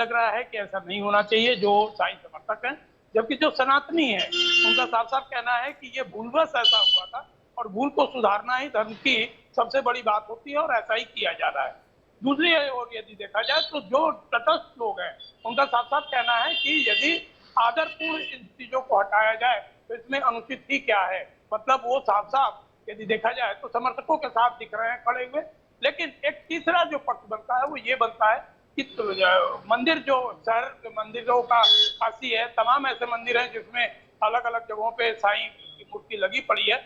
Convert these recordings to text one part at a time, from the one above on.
लग रहा है कि ऐसा नहीं होना चाहिए जो साईं समर्थक हैं, जबकि जो सनातनी है उनका साफ साफ कहना है कि ये भूलवश ऐसा हुआ था और भूल को सुधारना ही धर्म की सबसे बड़ी बात होती है और ऐसा ही किया जा रहा है। दूसरी ओर यदि देखा जाए तो जो तटस्थ लोग हैं उनका साफ साफ कहना है कि यदि आदरपूर्ण इन चीजों को हटाया जाए तो इसमें अनुचित ही क्या है। मतलब वो साफ साफ यदि देखा जाए तो समर्थकों के साथ दिख रहे हैं खड़े हुए, लेकिन एक तीसरा जो पक्ष बनता है वो ये बनता है कि मंदिर जो शहर के मंदिरों का खासी है, तमाम ऐसे मंदिर हैं जिसमें अलग अलग जगहों पे साईं की मूर्ति लगी पड़ी है।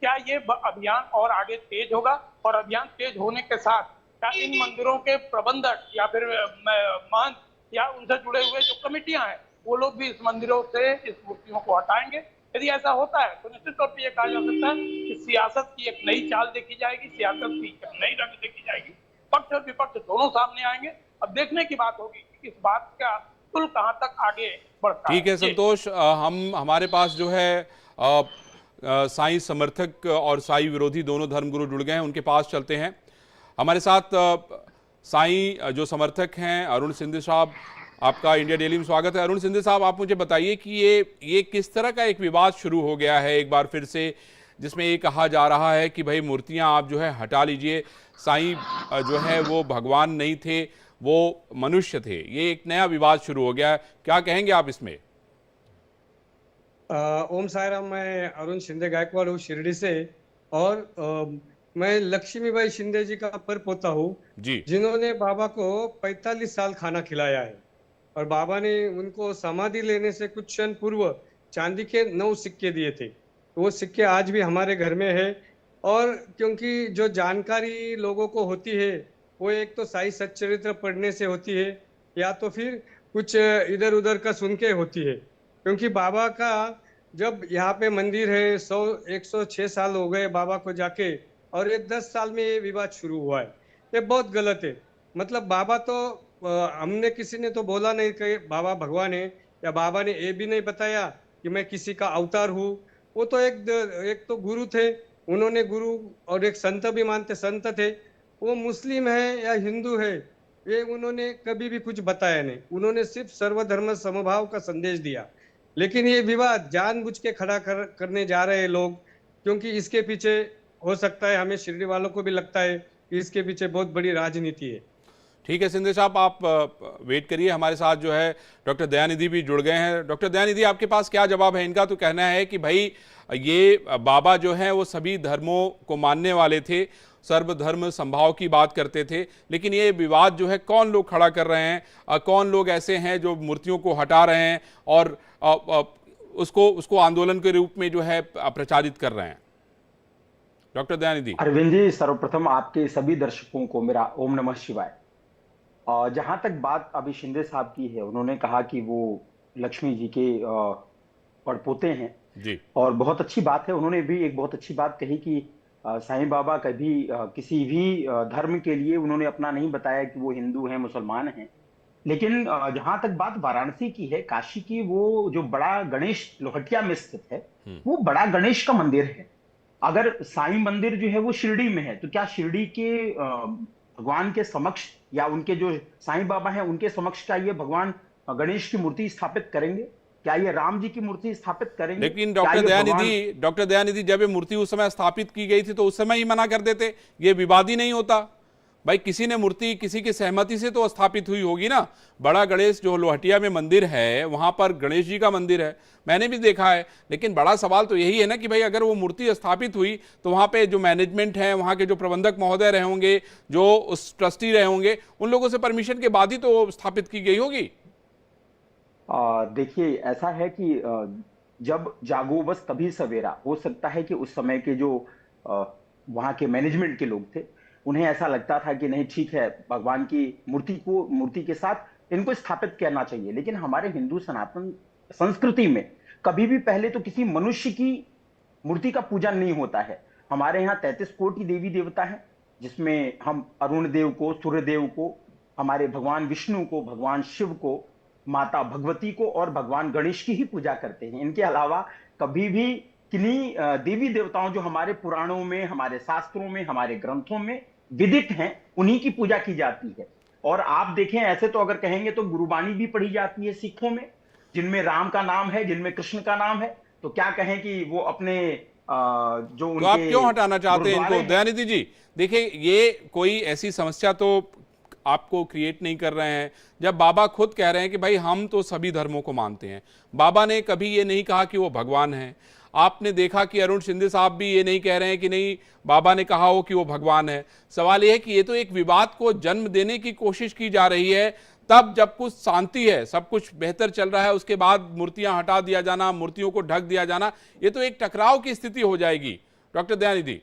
क्या ये अभियान और आगे तेज होगा और अभियान तेज होने के साथ क्या इन मंदिरों के प्रबंधक या फिर महंत या उनसे जुड़े हुए जो कमेटियां हैं वो लोग भी इस मंदिरों से इस मूर्तियों को हटाएंगे? यदि ऐसा होता है तो निश्चित तौर पर यह कहा जा सकता है कि सियासत की एक नई चाल देखी जाएगी, सियासत की एक नई रंग देखी जाएगी, पक्ष और विपक्ष दोनों सामने आएंगे। अब देखने की बात होगी कि इस बात का पुल कहां तक आगे बढ़ता है। ठीक है संतोष, हमारे पास जो है साईं समर्थक और साईं विरोधी दोनों धर्मगुरु जुड़ गए हैं, उनके पास चलते हैं। हमारे साथ साईं जो समर्थक हैं अरुण सिंधे साहब, आपका इंडिया डेली में स्वागत है। अरुण सिंधे साहब, आप मुझे बताइए कि ये किस तरह का एक विवाद शुरू हो गया है एक बार फिर से, जिसमें ये कहा जा रहा है कि भाई मूर्तियां आप जो है हटा लीजिए, साईं जो है वो भगवान नहीं थे, वो मनुष्य थे। ये एक नया विवाद शुरू हो गया है, क्या कहेंगे आप इसमें? ओम साई राम। मैं अरुण शिंदे गायकवाड़ हूँ शिरडी से, और मैं लक्ष्मीबाई शिंदे जी का परपोता हूँ, जिन्होंने बाबा को 45 साल खाना खिलाया है। और बाबा ने उनको समाधि लेने से कुछ क्षण पूर्व चांदी के 9 सिक्के दिए थे। तो वो सिक्के आज भी हमारे घर में है। और क्योंकि जो जानकारी लोगों को होती है वो एक तो साई सच्चरित्र पढ़ने से होती है, या तो फिर कुछ इधर उधर का सुन के होती है। क्योंकि बाबा का जब यहाँ पे मंदिर है 106 साल हो गए बाबा को जाके, और ये 10 साल में ये विवाद शुरू हुआ है। ये बहुत गलत है। मतलब बाबा तो हमने किसी ने तो बोला नहीं कि बाबा भगवान है, या बाबा ने ये भी नहीं बताया कि मैं किसी का अवतार हूँ। वो तो एक तो गुरु थे, उन्होंने गुरु, और एक संत भी मानते संत थे। वो मुस्लिम है या हिंदू है ये उन्होंने कभी भी कुछ बताया नहीं। उन्होंने सिर्फ सर्वधर्म समभाव का संदेश दिया। लेकिन ये विवाद जानबूझ के खड़ा करने जा रहे हैं लोग, क्योंकि इसके पीछे हो सकता है, हमें शिरडी वालों को भी लगता है कि इसके पीछे बहुत बड़ी राजनीति है। ठीक है सिंधे साहब, आप वेट करिए। हमारे साथ जो है डॉक्टर दयानिधि भी जुड़ गए हैं। डॉक्टर दयानिधि, आपके पास क्या जवाब है? इनका तो कहना है कि भाई ये बाबा जो हैं वो सभी धर्मों को मानने वाले थे, सर्वधर्म संभाव की बात करते थे, लेकिन ये विवाद जो है कौन लोग खड़ा कर रहे हैं, कौन लोग ऐसे हैं जो मूर्तियों को हटा रहे हैं और उसको आंदोलन के रूप में जो है प्रचारित कर रहे हैं? डॉक्टर दयानिधि। अरविंद जी, सर्वप्रथम आपके सभी दर्शकों को मेरा ओम नमः शिवाय। जहां तक बात अभी शिंदे साहब की है, उन्होंने कहा कि वो लक्ष्मी जी के पड़पोते हैं जी, और बहुत अच्छी बात है। उन्होंने भी एक बहुत अच्छी बात कही कि साईं बाबा कभी किसी भी धर्म के लिए उन्होंने अपना नहीं बताया कि वो हिंदू हैं, मुसलमान हैं। लेकिन जहां तक बात वाराणसी की है, काशी की, वो जो बड़ा गणेश लोहटिया में स्थित है, वो बड़ा गणेश का मंदिर है। अगर साईं मंदिर जो है वो शिरडी में है, तो क्या शिरडी के भगवान के समक्ष या उनके जो साईं बाबा हैं उनके समक्ष क्या ये भगवान गणेश की मूर्ति स्थापित करेंगे? क्या ये राम जी की मूर्ति स्थापित करेंगे? लेकिन डॉक्टर दयानिधि, जब ये मूर्ति उस समय स्थापित की गई थी तो उस समय ही मना कर देते, ये विवाद ही नहीं होता। भाई किसी ने मूर्ति किसी की सहमति से तो स्थापित हुई होगी ना। बड़ा गणेश जो लोहटिया में मंदिर है, वहां पर गणेश जी का मंदिर है, मैंने भी देखा है। लेकिन बड़ा सवाल तो यही है ना कि भाई अगर वो मूर्ति स्थापित हुई तो वहां पे जो मैनेजमेंट है, वहां के जो प्रबंधक महोदय रहे होंगे, जो उस ट्रस्टी रहे होंगे, उन लोगों से परमिशन के बाद ही तो स्थापित की गई होगी। देखिए, ऐसा है कि जब जागो बस तभी सवेरा। हो सकता है कि उस समय के जो वहां के मैनेजमेंट के लोग थे, उन्हें ऐसा लगता था कि नहीं, ठीक है, भगवान की मूर्ति के साथ इनको स्थापित करना चाहिए। लेकिन हमारे हिंदू सनातन संस्कृति में कभी भी पहले तो किसी मनुष्य की मूर्ति का पूजन नहीं होता है। हमारे यहाँ 33 कोटि देवी देवता है, जिसमें हम अरुण देव को, सूर्य देव को, हमारे भगवान विष्णु को, भगवान शिव को, माता भगवती को और भगवान गणेश की ही पूजा करते हैं। इनके अलावा कभी भी किन्हीं देवी देवताओं जो हमारे पुराणों में, हमारे शास्त्रों में, हमारे ग्रंथों में विदित हैं, उन्हीं की पूजा की जाती है। और आप देखें ऐसे तो अगर कहेंगे तो गुरुबानी भी पढ़ी जाती है सिखों में, जिनमें राम का नाम है, जिनमें कृष्ण का नाम है। तो क्या कहें कि वो अपने जो तो आप उनके क्यों हटाना चाहते हैं गुरुद्वारे इनको? दयानिधि जी देखिए, ये कोई ऐसी समस्या तो आपको क्रिएट नहीं कर रहे हैं जब बाबा खुद कह रहे हैं कि भाई हम तो सभी धर्मों को मानते हैं। बाबा ने कभी ये नहीं कहा कि वो भगवान है। आपने देखा कि अरुण शिंदे साहब भी ये नहीं कह रहे हैं कि नहीं बाबा ने कहा हो कि वो भगवान है। सवाल ये है कि ये तो एक विवाद को जन्म देने की कोशिश की जा रही है। तब जब कुछ शांति है, सब कुछ बेहतर चल रहा है, उसके बाद मूर्तियां हटा दिया जाना, मूर्तियों को ढक दिया जाना, ये तो एक टकराव की स्थिति हो जाएगी। डॉक्टर दयानिधि।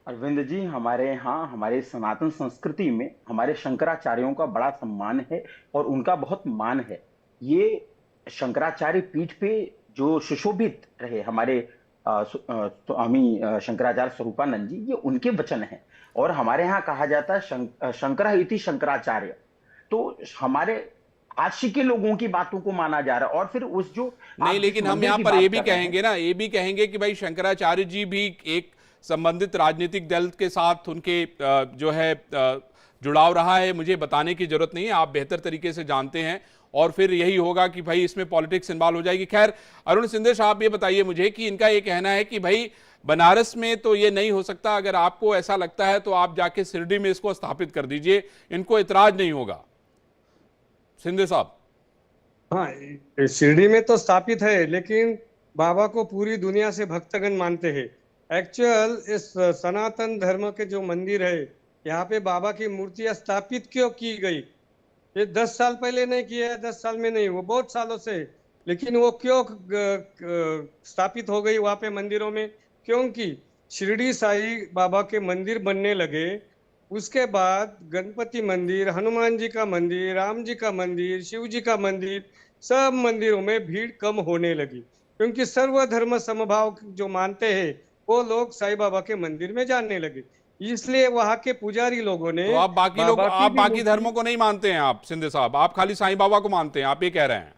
अरविंद जी, हमारे यहाँ हमारे सनातन संस्कृति में हमारे शंकराचार्यों का बड़ा सम्मान है और उनका बहुत मान है। ये शंकराचार्य पीठ पे जो सुशोभित रहे हमारे स्वामी शंकराचार्य स्वरूपानंद जी, ये उनके वचन हैं। और हमारे यहाँ कहा जाता है शंकर इति शंकराचार्य। तो हमारे आशी के लोगों की बातों को माना जा रहा है। और फिर उस जो नहीं, लेकिन हम यहाँ पर ये भी कहेंगे ना, ये भी कहेंगे कि भाई शंकराचार्य जी भी एक संबंधित राजनीतिक दल के साथ उनके जो है जुड़ाव रहा है। मुझे बताने की जरूरत नहीं है, आप बेहतर तरीके से जानते हैं। और फिर यही होगा कि भाई इसमें पॉलिटिक्स इन्वॉल्व हो जाएगी। खैर, अरुण शिंदे साहब ये बताइए मुझे कि इनका ये कहना है कि भाई बनारस में तो ये नहीं हो सकता, अगर आपको ऐसा लगता है तो आप जाके शिरडी में इसको स्थापित कर दीजिए, इनको इतराज नहीं होगा। शिंदे साहब। हाँ, शिरडी में तो स्थापित है, लेकिन बाबा को पूरी दुनिया से भक्तगण मानते हैं। एक्चुअल इस सनातन धर्म के जो मंदिर है, यहाँ पे बाबा की मूर्तियां स्थापित क्यों की गई? ये 10 साल पहले नहीं किया है, 10 साल में नहीं, वो बहुत सालों से। लेकिन वो क्यों स्थापित हो गई वहां पे मंदिरों में? क्योंकि शिरडी साई बाबा के मंदिर बनने लगे, उसके बाद गणपति मंदिर, हनुमान जी का मंदिर, राम जी का मंदिर, शिव जी का मंदिर, सब मंदिरों में भीड़ कम होने लगी, क्योंकि सर्वधर्म समभाव जो मानते हैं वो लोग साईं बाबा के मंदिर में जाने लगे। इसलिए वहां के पुजारी लोगों ने तो आप बाकी धर्मों को नहीं मानते हैं आप शिंदे साहब, आप खाली साईं बाबा को मानते हैं, आप ये कह रहे हैं?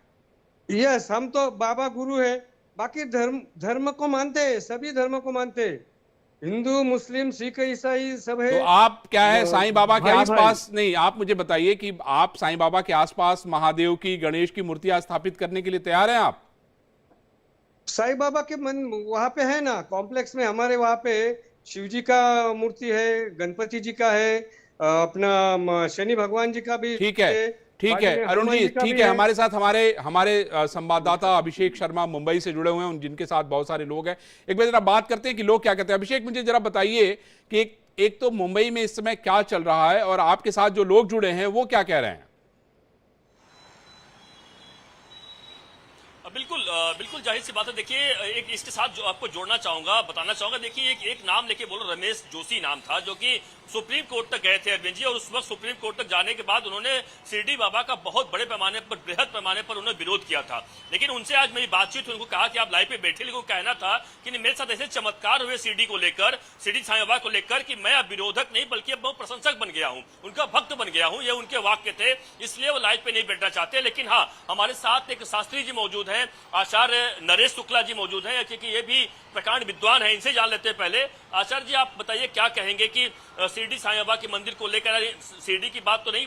यस, हम तो बाबा गुरु है, बाकी धर्म को मानते हैं, सभी धर्म को मानते हैं, हिंदू मुस्लिम सिख ईसाई सब है। तो आप क्या है साईं बाबा के आसपास नहीं, आप मुझे बताइए कि आप साईं बाबा के आसपास महादेव की, गणेश की मूर्तियां स्थापित करने के लिए तैयार हैं आप? साईं बाबा के मन वहां पे है ना, कॉम्प्लेक्स में हमारे वहां पे शिव जी का मूर्ति है, गणपति जी का है, अपना शनि भगवान जी का भी। ठीक है, ठीक है अरुण जी, ठीक है। हमारे साथ हमारे संवाददाता अभिषेक शर्मा मुंबई से जुड़े हुए हैं, जिनके साथ बहुत सारे लोग हैं। एक बार जरा बात करते हैं कि लोग क्या कहते हैं। अभिषेक, मुझे जरा बताइए कि एक तो मुंबई में इस समय क्या चल रहा है और आपके साथ जो लोग जुड़े हैं वो क्या कह रहे हैं? बिल्कुल जाहिर सी बात है। देखिए, एक इसके साथ जो आपको जोड़ना चाहूंगा, बताना चाहूंगा, देखिए एक नाम लेके बोलो, रमेश जोशी नाम था, जो कि सुप्रीम कोर्ट तक गए थे अरविंद जी। और उस वक्त सुप्रीम कोर्ट तक जाने के बाद उन्होंने शिरडी बाबा का बहुत बड़े पैमाने पर, बृहद पैमाने पर उन्होंने विरोध किया था। लेकिन उनसे आज मेरी बातचीत हुई, उनको कहा कि आप लाइव पे बैठे, लेकिन कहना था कि मेरे साथ ऐसे चमत्कार हुए शिरडी को लेकर, शिरडी साईं बाबा को लेकर, कि मैं अब विरोधक नहीं बल्कि अब मैं प्रशंसक बन गया हूं, उनका भक्त बन गया हूं। ये उनके वाक्य थे, इसलिए वो लाइव पे नहीं बैठना चाहते। लेकिन हाँ, हमारे साथ एक शास्त्री जी मौजूद हैं, आचार्य नरेश शुक्ला जी मौजूद हैं, क्योंकि ये भी प्रकांड विद्वान है, इनसे जान लेते हैं पहले। आचार्य जी, आप बताइए क्या कहेंगे कि शिरडी साईं बाबा के मंदिर को लेकर, शिरडी की बात तो नहीं,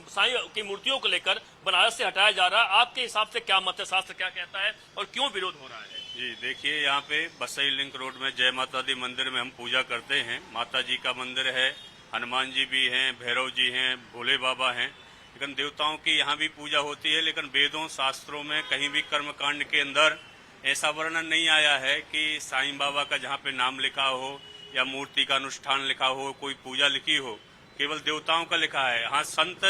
साईं की मूर्तियों को लेकर बनारस से हटाया जा रहा है, आपके हिसाब से क्या मत है, शास्त्र क्या कहता है और क्यों विरोध हो रहा है? जी देखिए, यहाँ पे बसई लिंक रोड में जय माता दी मंदिर में हम पूजा करते हैं। माता जी का मंदिर है, हनुमान जी भी हैं, भैरव जी हैं, भोले बाबा हैं, लेकिन देवताओं की यहाँ भी पूजा होती है। लेकिन वेदों शास्त्रों में कहीं भी कर्मकांड के अंदर ऐसा वर्णन नहीं आया है कि साईं बाबा का जहाँ पे नाम लिखा हो या मूर्ति का अनुष्ठान लिखा हो, कोई पूजा लिखी हो, केवल देवताओं का लिखा है। हाँ, संत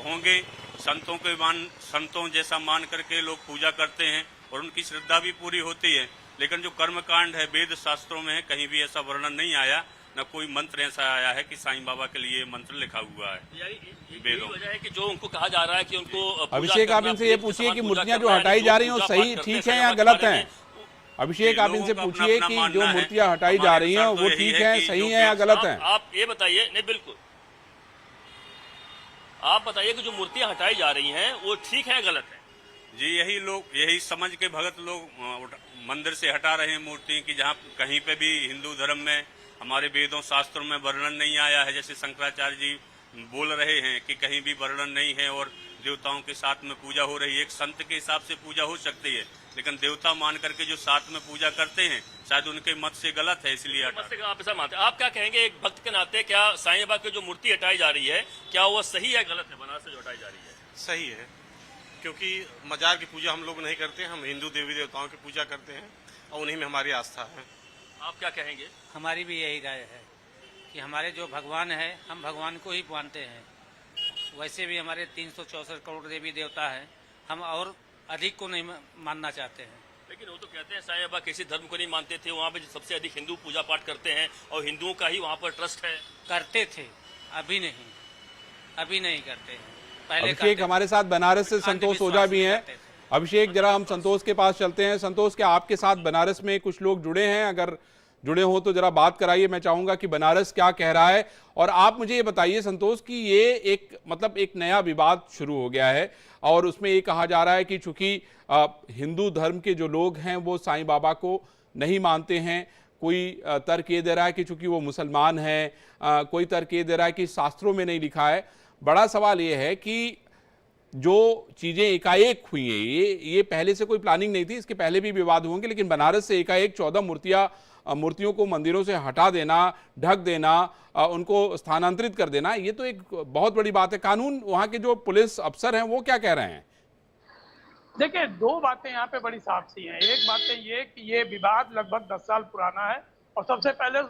होंगे, संतों जैसा मान करके लोग पूजा करते हैं और उनकी श्रद्धा भी पूरी होती है। लेकिन जो कर्मकांड है वेद शास्त्रों में है, कहीं भी ऐसा वर्णन नहीं आया, न कोई मंत्र ऐसा आया है कि साईं बाबा के लिए मंत्र लिखा हुआ है। यही वजह है कि जो उनको कहा जा रहा है कि उनको अभिषेक, आप इनसे ये पूछिए कि मूर्तियां जो हटाई जा रही हैं वो सही ठीक है या गलत हैं? अभिषेक, आप इनसे पूछिए कि जो मूर्तियां हटाई जा रही हैं वो ठीक है, सही है या गलत है? आप ये बताइए। नहीं, बिल्कुल आप बताइए कि जो मूर्तियां हटाई जा रही हैं वो ठीक है गलत है? जी, यही समझ के भगत लोग मंदिर से हटा रहे हैं मूर्ति की, जहाँ कहीं पे भी हिंदू धर्म में हमारे वेदों शास्त्रों में वर्णन नहीं आया है। जैसे शंकराचार्य जी बोल रहे हैं कि कहीं भी वर्णन नहीं है और देवताओं के साथ में पूजा हो रही है। एक संत के हिसाब से पूजा हो सकती है, लेकिन देवता मान करके जो साथ में पूजा करते हैं शायद उनके मत से गलत है, इसलिए मत से आप ऐसा मानते हैं। आप क्या कहेंगे एक भक्त के नाते, क्या साईं बाबा की जो मूर्ति हटाई जा रही है क्या वो सही है गलत है? बनारस से जो हटाई जा रही है सही है, क्योंकि मजार की पूजा हम लोग नहीं करते, हम हिंदू देवी देवताओं की पूजा करते हैं और उन्हीं में हमारी आस्था है। आप क्या कहेंगे? हमारी भी यही राय है कि हमारे जो भगवान है हम भगवान को ही मानते हैं। वैसे भी हमारे 364 करोड़ देवी देवता हैं, हम और अधिक को नहीं मानना चाहते हैं। लेकिन वो तो कहते हैं साईं बाबा किसी धर्म को नहीं मानते थे, वहाँ पे सबसे अधिक हिंदू पूजा पाठ करते हैं और हिंदुओं का ही वहाँ पर ट्रस्ट है। करते थे, अभी नहीं करते हैं। पहले अभिषेक हमारे साथ बनारस से संतोष ओझा भी हैं। अभिषेक, जरा हम संतोष के पास चलते हैं। संतोष, क्या आपके साथ बनारस में कुछ लोग जुड़े हैं? अगर जुड़े हो तो जरा बात कराइए। मैं चाहूंगा कि बनारस क्या कह रहा है। और आप मुझे ये बताइए संतोष कि ये एक नया विवाद शुरू हो गया है और उसमें ये कहा जा रहा है कि चूंकि हिंदू धर्म के जो लोग हैं वो साईं बाबा को नहीं मानते हैं। कोई तर्क ये दे रहा है कि चूंकि वो मुसलमान हैं, कोई तर्क ये दे रहा है कि शास्त्रों में नहीं लिखा है। बड़ा सवाल ये है कि जो चीजें एकाएक हुई हैं, ये पहले से कोई प्लानिंग नहीं थी, इसके पहले भी विवाद होंगे, लेकिन बनारस से एकाएक 14 मूर्तियों को मंदिरों से हटा देना, ढक देना, उनको स्थानांतरित कर देना, ये तो एक बहुत बड़ी बात है। कानून वहां के जो पुलिस अफसर हैं वो क्या कह रहे हैं? देखिए, दो बातें यहाँ पे बड़ी साफ सी हैं। एक बात है ये कि ये विवाद लगभग 10 साल पुराना है और सबसे पहले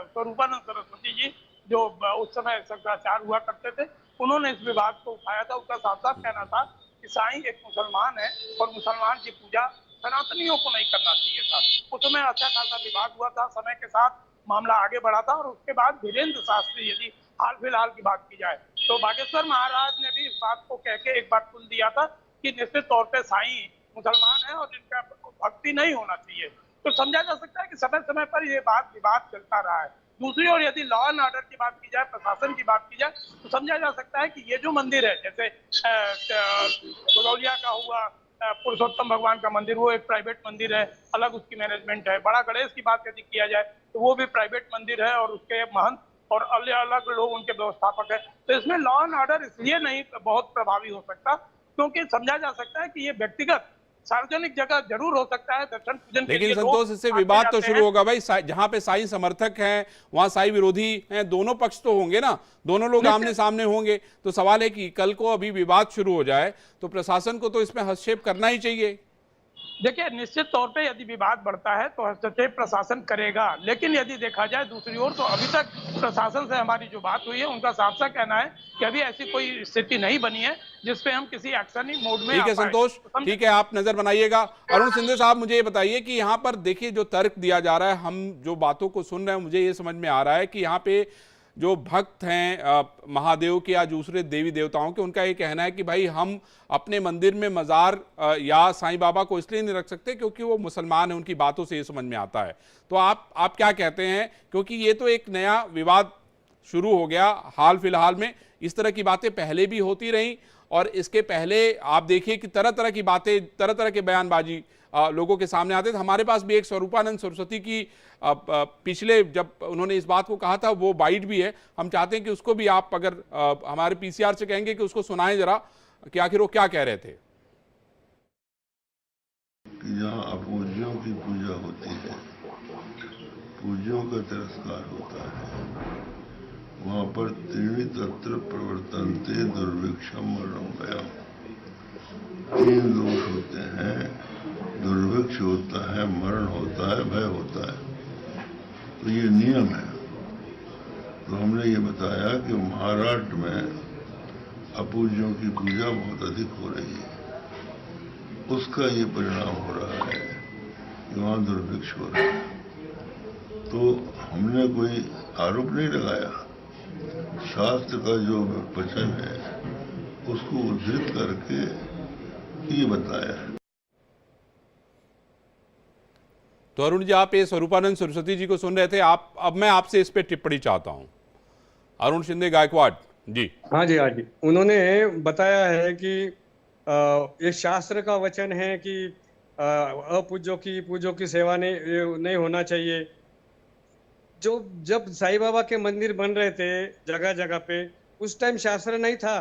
स्वरूपानंद सरस्वती जी जो उस समय शंकराचार्य हुआ करते थे, उन्होंने इस विवाद को उठाया था। उनका साफ साफ कहना था कि साईं एक मुसलमान है और मुसलमान की पूजा सनातनियों को नहीं करना चाहिए था। उस समय अच्छा खासा विवाद हुआ था, समय के साथ मामला आगे बढ़ा था और उसके बाद धीरेन्द्र शास्त्री, यदि हाल फिलहाल की बात की जाए तो बागेश्वर महाराज ने भी इस बात को कह के एक बार खुल दिया था कि निश्चित तौर पे साईं मुसलमान है और इनका भक्ति नहीं होना चाहिए। तो समझा जा सकता है कि समय समय पर ये विवाद चलता रहा है। दूसरी ओर यदि लॉ एंड ऑर्डर की बात की जाए, प्रशासन की बात की जाए, तो समझा जा सकता है कि ये जो मंदिर है, जैसे गलौलिया का हुआ पुरुषोत्तम भगवान का मंदिर, वो एक प्राइवेट मंदिर है, अलग उसकी मैनेजमेंट है। बड़ा गणेश की बात यदि किया जाए तो वो भी प्राइवेट मंदिर है और उसके महंत और अलग लोग उनके व्यवस्थापक है। तो इसमें लॉ एंड ऑर्डर इसलिए नहीं बहुत प्रभावी हो सकता क्योंकि समझा जा सकता है कि ये व्यक्तिगत सार्वजनिक जगह जरूर हो सकता है दर्शन पूजन, लेकिन संतोष इससे विवाद तो शुरू होगा भाई। जहां पे साईं समर्थक हैं वहां साईं विरोधी हैं, दोनों पक्ष तो होंगे ना, दोनों लोग आमने सामने होंगे। तो सवाल है कि कल को अभी विवाद शुरू हो जाए तो प्रशासन को तो इसमें हस्तक्षेप करना ही चाहिए। देखिए, निश्चित तौर पे यदि विवाद बढ़ता है तो हस्तक्षेप प्रशासन करेगा, लेकिन यदि देखा जाए दूसरी ओर तो अभी तक प्रशासन से हमारी जो बात हुई है उनका साफ साफ कहना है कि अभी ऐसी कोई स्थिति नहीं बनी है जिसपे हम किसी एक्शन मोड में। ठीक है संतोष, ठीक है, आप नजर बनाइएगा। अरुण सिंधे साहब, मुझे ये बताइए कि यहाँ पर देखिए जो तर्क दिया जा रहा है, हम जो बातों को सुन रहे हैं, मुझे ये समझ में आ रहा है कि यहाँ पे जो भक्त हैं महादेव के या दूसरे देवी देवताओं के, उनका ये कहना है कि भाई हम अपने मंदिर में मज़ार या साईं बाबा को इसलिए नहीं रख सकते क्योंकि वो मुसलमान हैं। उनकी बातों से ये समझ में आता है। तो आप क्या कहते हैं? क्योंकि ये तो एक नया विवाद शुरू हो गया हाल फिलहाल में। इस तरह की बातें पहले भी होती रहीं और इसके पहले आप देखिए कि तरह तरह की बातें, तरह तरह के बयानबाजी लोगों के सामने आते थे। हमारे पास भी एक स्वरूपानंद सरस्वती की पिछले जब उन्होंने इस बात को कहा था वो बाइट भी है। हम चाहते हैं कि उसको भी आप अगर हमारे पीसीआर से कहेंगे कि उसको सुनाएं जरा कि आखिर वो क्या कह रहे थे। जहाँ अपूज्यों की पूजा होती है, पूज्यों का तिरस्कार होता है, वहाँ पर त्रीणि तत्र प्रवर्तन्ते दुर्भिक्षम मरणम भयम। 3 दोष होते हैं, दुर्भिक्ष होता है, मरण होता है, भय होता है। तो ये नियम है। तो हमने ये बताया कि महाराष्ट्र में अपूज्यों की पूजा बहुत अधिक हो रही है, उसका ये परिणाम हो रहा है कि वहाँ दुर्भिक्ष हो रहा है। तो हमने कोई आरोप नहीं लगाया, शास्त्र का जो वचन है उसको उद्धृत करके ये बताया है। तो अरुण जी, आप ये स्वरूपानंद सरस्वती जी को सुन रहे थे। अब मैं आपसे इस पे टिप्पणी चाहता हूं। अरुण शिंदे गायकवाड़ जी। हाँ जी, हाँ जी। उन्होंने बताया है कि ये शास्त्र का वचन है कि पूज्यों की सेवा नहीं होना चाहिए। जब साईं बाबा के मंदिर बन रहे थे जगह जगह पे, उस टाइम शास्त्र नहीं था,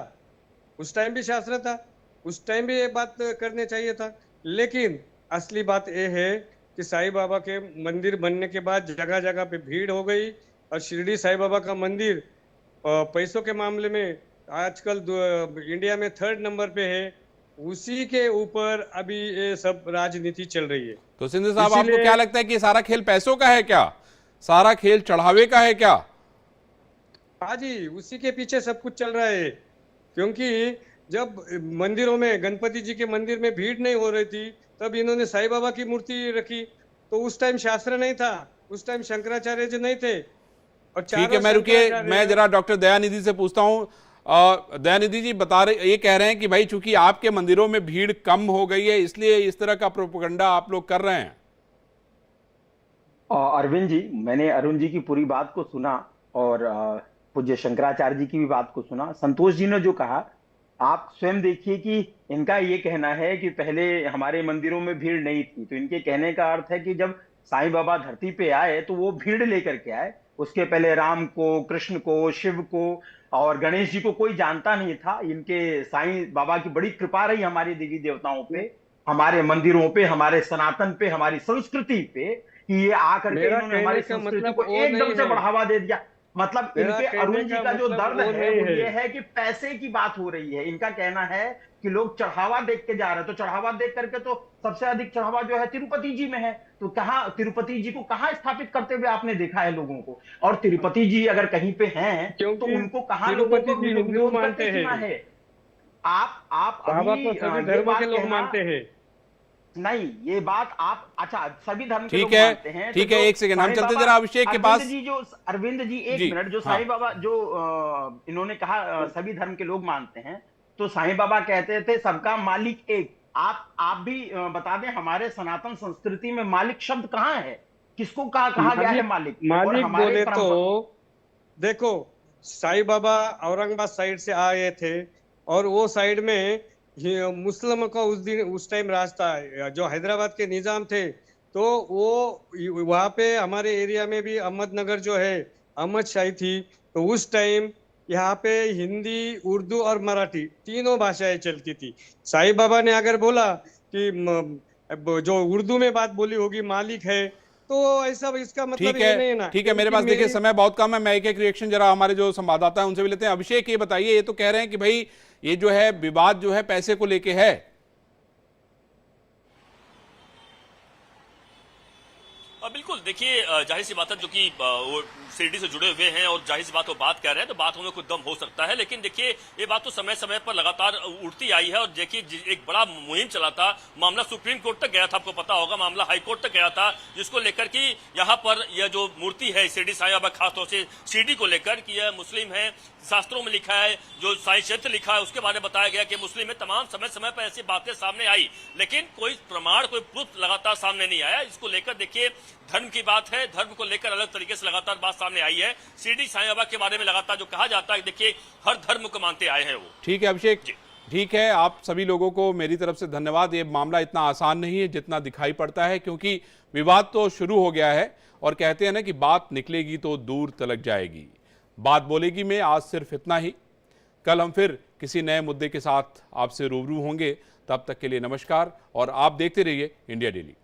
उस टाइम भी शास्त्र था, उस टाइम भी ये बात करने चाहिए था। लेकिन असली बात ये है कि साईं बाबा के मंदिर बनने के बाद जगह जगह पे भीड़ हो गई, और शिरडी साईं बाबा का मंदिर पैसों के मामले में आजकल इंडिया में 3rd नंबर पे है। उसी के ऊपर अभी ये सब राजनीति चल रही है। तो सिंधे साहब, आपको क्या लगता है कि सारा खेल पैसों का है क्या? सारा खेल चढ़ावे का है क्या? हाँ जी, उसी के पीछे सब कुछ चल रहा है। क्योंकि जब मंदिरों में, गणपति जी के मंदिर में भीड़ नहीं हो रही थी, तब इन्होंने साईं बाबा की मूर्ति रखी। तो उस टाइम शास्त्र नहीं था, उस टाइम शंकराचार्य जी नहीं थे। और ठीक है, मैं रुकिए, मैं जरा डॉक्टर दयानिधि से पूछता हूँ। दयानिधि जी ये कह रहे हैं कि भाई चूंकि आपके मंदिरों में भीड़ कम हो गई है, इसलिए इस तरह का प्रोपेगेंडा आप लोग कर रहे हैं। अरविंद जी, मैंने अरुण जी की पूरी बात को सुना और पूज्य शंकराचार्य जी की भी बात को सुना। संतोष जी ने जो कहा, आप स्वयं देखिए कि इनका ये कहना है कि पहले हमारे मंदिरों में भीड़ नहीं थी। तो इनके कहने का अर्थ है कि जब साईं बाबा धरती पे आए तो वो भीड़ लेकर के आए। उसके पहले राम को, कृष्ण को, शिव को और गणेश जी को कोई जानता नहीं था। इनके साईं बाबा की बड़ी कृपा रही हमारे देवी देवताओं पे, हमारे मंदिरों पे, हमारे सनातन पे, हमारी संस्कृति पे, कि ये आकर के इन्होंने हमारी संस्कृति को एकदम से बढ़ावा दे दिया। मतलब इनके अरुण जी का जो दर्द है वो ये है कि पैसे की बात हो रही है। इनका कहना है कि लोग चढ़ावा देख के जा रहे हैं, तो चढ़ावा देख करके तो सबसे अधिक चढ़ावा जो है तिरुपति जी में है। तो कहाँ तिरुपति जी को कहाँ स्थापित करते हुए आपने देखा है लोगों को? और तिरुपति जी अगर कहीं पे हैं तो उनको कहाँ लोगों को हिंदू मानते हैं? आप अभी धर्म के लोग मानते हैं। नहीं, ये बात आप, अच्छा, सभी धर्म के लोग मानते हैं। ठीक है, एक सेकंड, हम चलते जरा अभिषेक के पास। अरविंद जी, एक मिनट, जो साईं बाबा जो इन्होंने कहा सभी धर्म के लोग मानते हैं, तो साईं बाबा कहते थे सबका मालिक एक। आप भी बता दें, हमारे सनातन संस्कृति में मालिक शब्द कहाँ है? किसको कहा गया है मालिक? मालिक बोले तो देखो, साईं बाबा औरंगाबाद साइड से आए थे, और वो साइड में मुस्लिमों का उस टाइम राज था। जो हैदराबाद के निजाम थे, तो वो वहाँ पे हमारे एरिया में भी अहमदनगर जो है, अहमद शाही थी। तो उस टाइम यहाँ पे हिंदी, उर्दू और मराठी तीनों भाषाएं चलती थी। साईं बाबा ने अगर बोला कि जो उर्दू में बात बोली होगी मालिक है, तो ऐसा, इसका मतलब ये नहीं है ना। ठीक है, मेरे पास देखिए समय बहुत कम है, मैं एक रिएक्शन जरा हमारे जो संवाददाता है उनसे भी लेते हैं। अभिषेक, ये बताइए, ये तो कह रहे हैं कि भाई ये जो है विवाद जो है पैसे को लेके है। बिल्कुल, देखिए जाहिर सी बात है, जो कि वो शिरडी से जुड़े हुए हैं और जाहिर सी बात वो बात कह रहे हैं, तो बात में कुछ दम हो सकता है। लेकिन देखिए, ये बात तो समय समय पर लगातार उठती आई है। और देखिए, एक बड़ा मुहिम चला था, मामला सुप्रीम कोर्ट तक गया था, आपको पता होगा, मामला हाई कोर्ट तक गया था, जिसको लेकर कि यहाँ पर यह जो मूर्ति है शिरडी साईं बाबा, खासतौर से शिरडी को लेकर कि यह मुस्लिम है, शास्त्रों में लिखा है, जो साईं क्षेत्र लिखा है उसके बारे में बताया गया कि मुस्लिम है। तमाम समय समय पर ऐसी बातें सामने आई, लेकिन कोई प्रमाण, कोई प्रूफ लगातार सामने नहीं आया। इसको लेकर देखिए, धर्म की बात है, धर्म को लेकर अलग तरीके से लगातार बात सामने आई है। शिरडी साईं बाबा के बारे में लगातार जो कहा जाता है, देखिए हर धर्म को मानते आए हैं वो। ठीक है अभिषेक, ठीक है, आप सभी लोगों को मेरी तरफ से धन्यवाद। ये मामला इतना आसान नहीं है जितना दिखाई पड़ता है, क्योंकि विवाद तो शुरू हो गया है और कहते हैं ना कि बात निकलेगी तो दूर तलक जाएगी। बात बोलेगी में आज सिर्फ इतना ही। कल हम फिर किसी नए मुद्दे के साथ आपसे रूबरू होंगे। तब तक के लिए नमस्कार और आप देखते रहिए इंडिया डेली।